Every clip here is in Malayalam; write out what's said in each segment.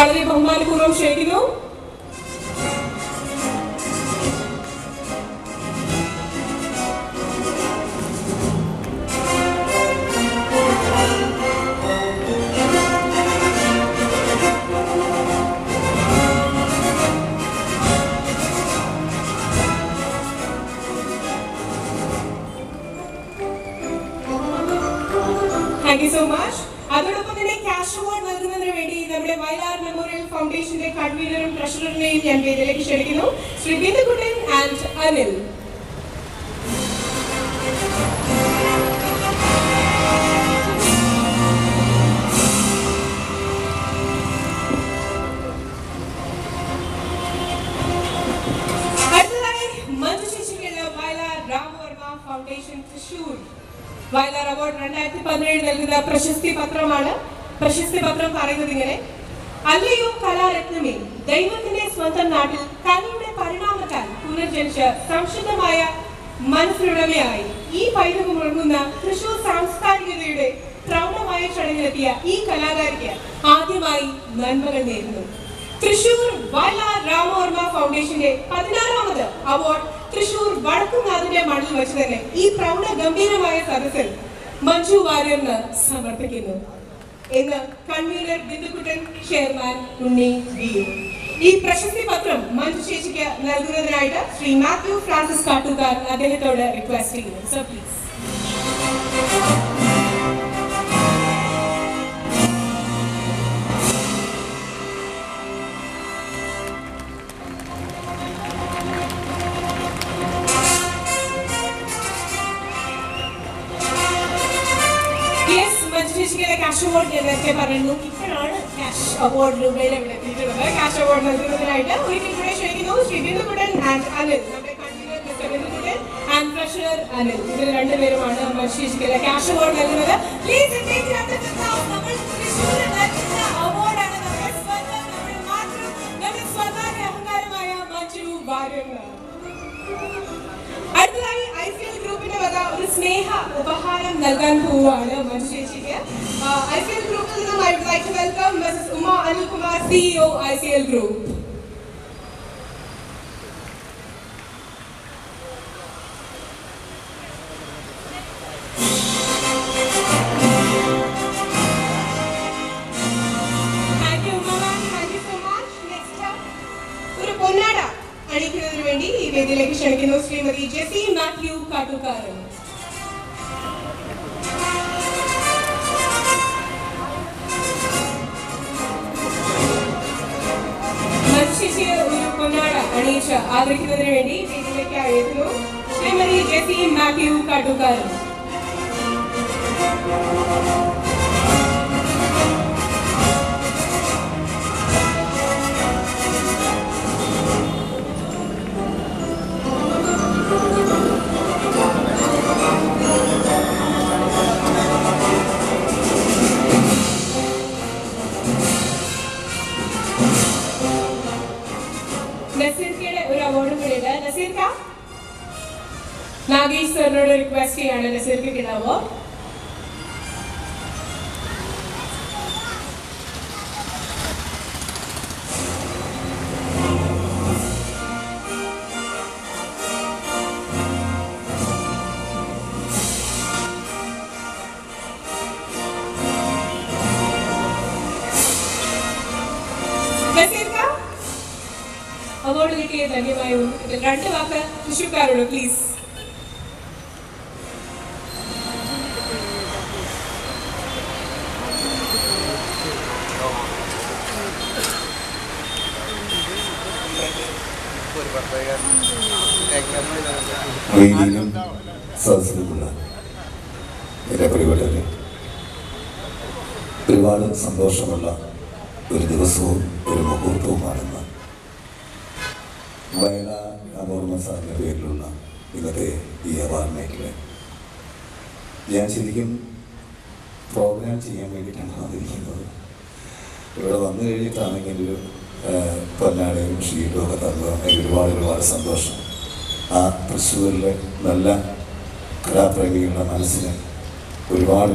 വളരെ ബഹുമാനപൂർവ്വം ക്ഷണിക്കുന്നു. Thank you so much. അതോടൊപ്പം തന്നെ ക്യാഷ് അവാർഡ് നൽകുന്നതിന് വേണ്ടി നമ്മുടെ വയലാർ മെമ്മോറിയൽ ഫൗണ്ടേഷന്റെ കൺവീനറും ട്രഷററിനെയും ഞാൻ വേദിയിലേക്ക് ക്ഷണിക്കുന്നു. ശ്രീ ബിന്ദുകുട്ടൻ ആൻഡ് അനിൽ. അടുത്തതായി മഞ്ജു ചേച്ചിക്കുള്ള വയലാർ രാമവർമ്മ ഫൗണ്ടേഷൻ തൃശൂർ വയലാർ അവാർഡ് 2017 നൽകുന്ന പ്രശസ്തി പത്രമാണ്. പ്രശസ്തി പത്രം പറയുന്നത് ഇങ്ങനെ: അല്ലയോ കലാരത്നമേ, ദൈവത്തിന്റെ സ്വന്തം നാട്ടിൽ കലയുടെ പരിണാമത്താൽ പുനർജനിച്ച സംശുദ്ധമായ മനസ്സിനുടമയായി ഈ പൈതൃകം ഉറങ്ങുന്ന തൃശൂർ സാംസ്കാരികതയുടെ പ്രൗഢമായ ചടങ്ങിലെത്തിയ ഈ കലാകാരിക്ക് ആദ്യമായി നന്മകൾ നേരുന്നു. തൃശൂർ വയലാർ രാമവർമ്മ ഫൗണ്ടേഷന്റെ 16ാമത് അവാർഡ് തൃശൂർ വടക്കുംനാഥിന്റെ മണ്ണിൽ വെച്ച് തന്നെ ഈ പ്രൗഢ ഗംഭീരമായ സദസ്സിൽ മഞ്ജു വാര്യറിന് സമർപ്പിക്കുന്നു എന്ന് കൺവീനർ ബിന്ദുകുട്ടൻ, ചെയർമാൻ ഉണ്ണി വി. ഈ പ്രശസ്തി പത്രം മഞ്ജു ചേച്ചിക്ക് നൽകുന്നതിനായിട്ട് ശ്രീ മാത്യു ഫ്രാൻസിസ് കാട്ടൂക്കാർ അദ്ദേഹത്തോട് റിക്വസ്റ്റ് ചെയ്യുന്നു. So please. ക്യാഷ് അവാർഡ് എന്നൊക്കെ പറയുന്നു. ഇപ്പോഴാണ് ക്യാഷ് അവാർഡ് രൂപയിൽ എത്തിയിട്ടുള്ളത്. ക്യാഷ് അവാർഡ് നൽകുന്നതിനായിട്ട് ഒരിക്കൽ കൂടെ ക്ഷണിക്കുന്നു ശ്രീ ബിന്ദുകുട്ടൻ ആൻഡ് അനിൽ, നമ്മുടെ convener mister Bindukuttan and treasurer Anil. ഇവർ രണ്ടുപേരുമാണ് മഞ്ജുശേഷിക്കുള്ള ക്യാഷ് അവാർഡ് നൽകുന്നത്. അവാർഡാണ് നമ്മുടെ സ്വന്തം, നമ്മുടെ മാത്രം, നമ്മുടെ സ്വകാര്യ അഹങ്കാരമായ മഞ്ജു വാര്യർ. അടുത്തതായി ഐഫിഎൽ ഗ്രൂപ്പിന്റെ വക ഒരു സ്നേഹ ഉപഹാരം നൽകാൻ പോവുകയാണ് മഞ്ജു ചേച്ചിക്ക്. ഐഫിഎൽ ഗ്രൂപ്പിൽ നിന്നും I would like to welcome Mrs. Uma Anilkumar, CEO ICL Group. Thank you, Uma. Thank you so much. Next up, ഒരു പൊന്നാട അണിയിക്കുന്നതിന് വേണ്ടി ഈ വേദിയിലേക്ക് ക്ഷണിക്കുന്നു ശ്രീമതി ജെസി മാത്യു കാട്ടൂക്കാരൻ. മഞ്ജുശേഷിയെ ഒരു പൊന്നാട അണിയിച്ച് ആദരിക്കുന്നതിന് വേണ്ടി വേദിയിലേക്ക് അയക്കുന്നു ശ്രീമതി ജെസി മാത്യു കാട്ടൂക്കാരൻ. നസീർക്കയുടെ ഒരു അവാർഡും കൂടിയുണ്ട്. നസീർക്ക, നാഗേഷ് സാറിനോട് റിക്വസ്റ്റ് ചെയ്യാണ് നസീർക്കയുടെ അവാർഡ്. അവാർഡ് കിട്ടിയ ധന്യമായി രണ്ട് വാക്ക് തൃശ്ശൂർക്കാരോട് പ്ലീസ്. വേദിയിലും സദസ്സിലുമുള്ള എല്ലാ പരിപാടികളും ഒരുപാട് സന്തോഷമുള്ള ഒരു ദിവസവും ഒരു മുഹൂർത്തവുമാണെന്ന് വയലാർ രാമവർമ്മ സാറിൻ്റെ പേരിലുള്ള ഇന്നത്തെ ഈ അവാർഡ് മേഖല ഞാൻ ശരിക്കും പ്രോഗ്രാം ചെയ്യാൻ വേണ്ടിയിട്ടാണ് വന്നിരിക്കുന്നത്. ഇവിടെ വന്നു കഴിഞ്ഞിട്ടാണെങ്കിൽ ഒരു പൊന്നാടയും ഷീറ്റും ഒക്കെ തന്നത് എനിക്ക് ഒരുപാട് സന്തോഷം. ആ തൃശ്ശൂരിലെ നല്ല കലാപ്രേമികളുടെ മനസ്സിന് ഒരുപാട്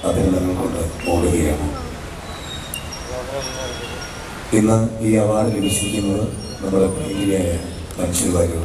അഭിനന്ദനങ്ങൾ കൊണ്ട് ഓടുകയാണ്. ഇന്ന് ഈ അവാർഡ് ലഭിച്ചിരിക്കുന്നത് നമ്മുടെ പ്രിയയായ മനുഷ്യവാരിയുടെ